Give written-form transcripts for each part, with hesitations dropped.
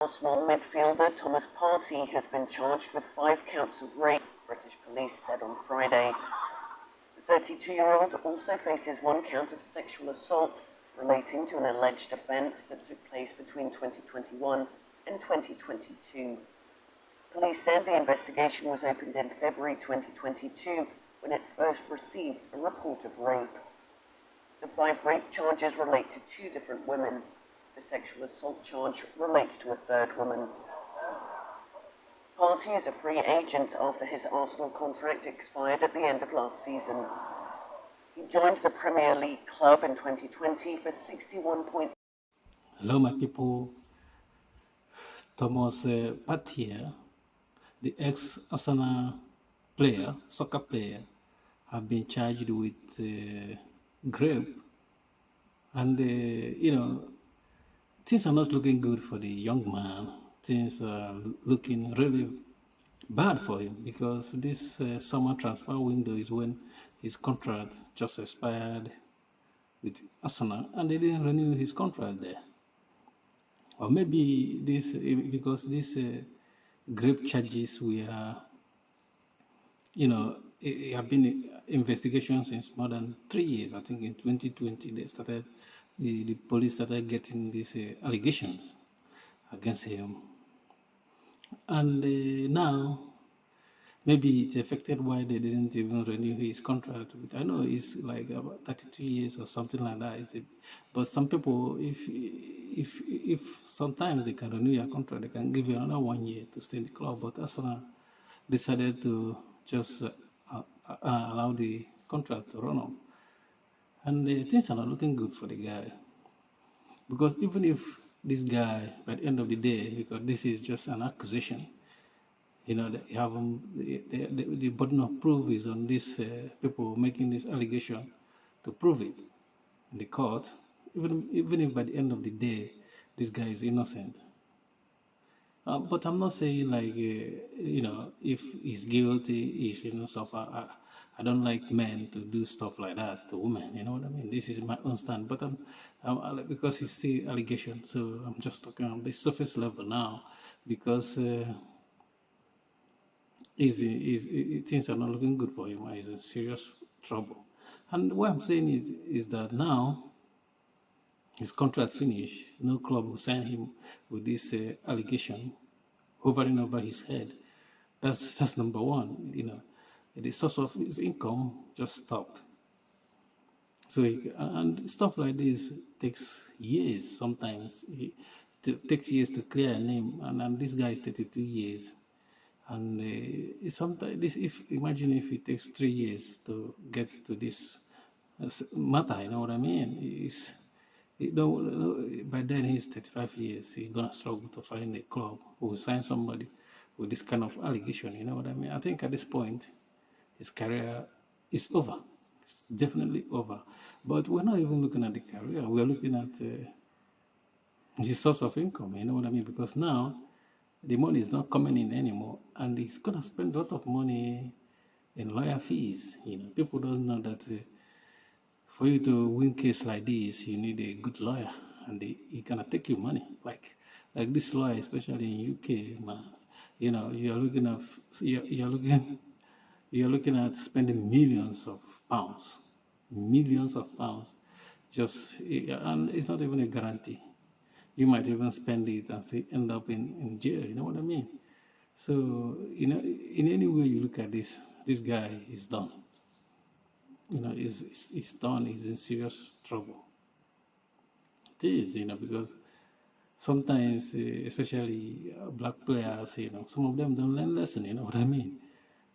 Arsenal midfielder Thomas Partey has been charged with 5 counts of rape, British police said on Friday. The 32-year-old also faces 1 count of sexual assault relating to an alleged offence that took place between 2021 and 2022. Police said the investigation was opened in February 2022 when it first received a report of rape. The 5 rape charges relate to 2 different women. The sexual assault charge relates to a 3rd woman. Partey is a free agent after his Arsenal contract expired at the end of last season. He joined the Premier League club in 2020 for 61 points. Hello, my people. Thomas Partey, the ex-Arsenal player, soccer player, have been charged with rape, and things are not looking good for the young man. Things are looking really bad for him because this summer transfer window is when his contract just expired with Arsenal and they didn't renew his contract there. Or maybe this because these rape charges were, it have been investigations since more than 3 years. I think in 2020 they started. The police started getting these allegations against him. And now, maybe it's affected why they didn't even renew his contract. I know it's like about 32 years or something like that. But some people, if sometimes they can renew your contract, they can give you another 1 year to stay in the club. But Arsenal decided to just allow the contract to run off. And things are not looking good for the guy. Because even if this guy, by the end of the day, because this is just an accusation, that you have the burden of proof is on these people making this allegation to prove it in the court. Even if by the end of the day, this guy is innocent. But I'm not saying like, if he's guilty, he shouldn't suffer. I don't like men to do stuff like that to women, you know what I mean? This is my own stand, but because it's still allegation, so I'm just talking on the surface level now, because things are not looking good for him. He's in serious trouble. And what I'm saying is that now his contract finished, no club will sign him with this allegation hovering over his head. That's number one, The source of his income just stopped. So, and stuff like this takes years sometimes. It takes years to clear a name, and this guy is 32 years. And sometimes, imagine if it takes 3 years to get to this matter, you know what I mean? By then he's 35 years. He's gonna struggle to find a club who will sign somebody with this kind of allegation, you know what I mean? I think at this point, his career is over. It's definitely over. But we're not even looking at the career. We're looking at his source of income, you know what I mean? Because now, the money is not coming in anymore, and he's going to spend a lot of money in lawyer fees. People don't know that for you to win case like this, you need a good lawyer, and he gonna take you money. Like this lawyer, especially in UK, you're looking at spending millions of pounds, and it's not even a guarantee. You might even spend it and still end up in jail, you know what I mean? So, in any way you look at this guy is done. He's done, he's in serious trouble. It is, because sometimes, especially black players, some of them don't learn lesson, you know what I mean?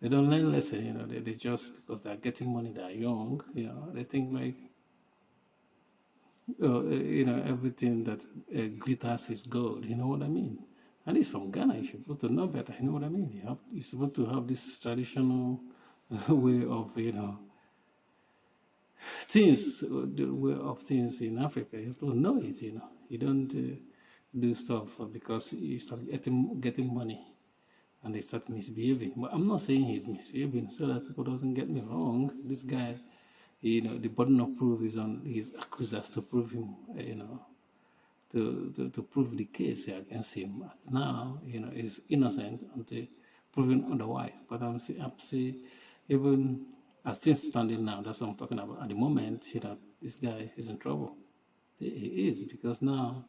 They don't learn lesson, they just, because they're getting money, they're young, they think like, everything that glitters is gold, you know what I mean? And it's from Ghana, you're supposed to know better, you know what I mean? You're supposed to have this traditional way of, things, the way of things in Africa. You have to know it, You don't do stuff because you start getting money and they start misbehaving. But I'm not saying he's misbehaving so that people doesn't get me wrong. This guy, the burden of proof is on his accusers to prove him, to prove the case against him. Now, he's innocent until proven otherwise. But I'm see even as things standing now, that's what I'm talking about. At the moment, this guy is in trouble. He is, because now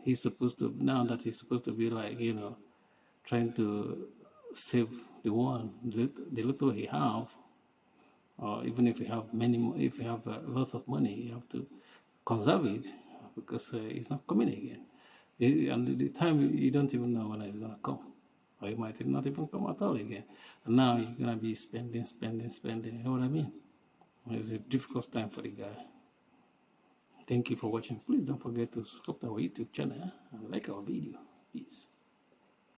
he's supposed to be like, trying to save the little he have, or even if you have lots of money, you have to conserve it, because it's not coming again. And the time, you don't even know when it's gonna come, or it might not even come at all again. And now you're gonna be spending. You know what I mean? It's a difficult time for the guy. Thank you for watching. Please don't forget to subscribe to our YouTube channel and like our video. Peace.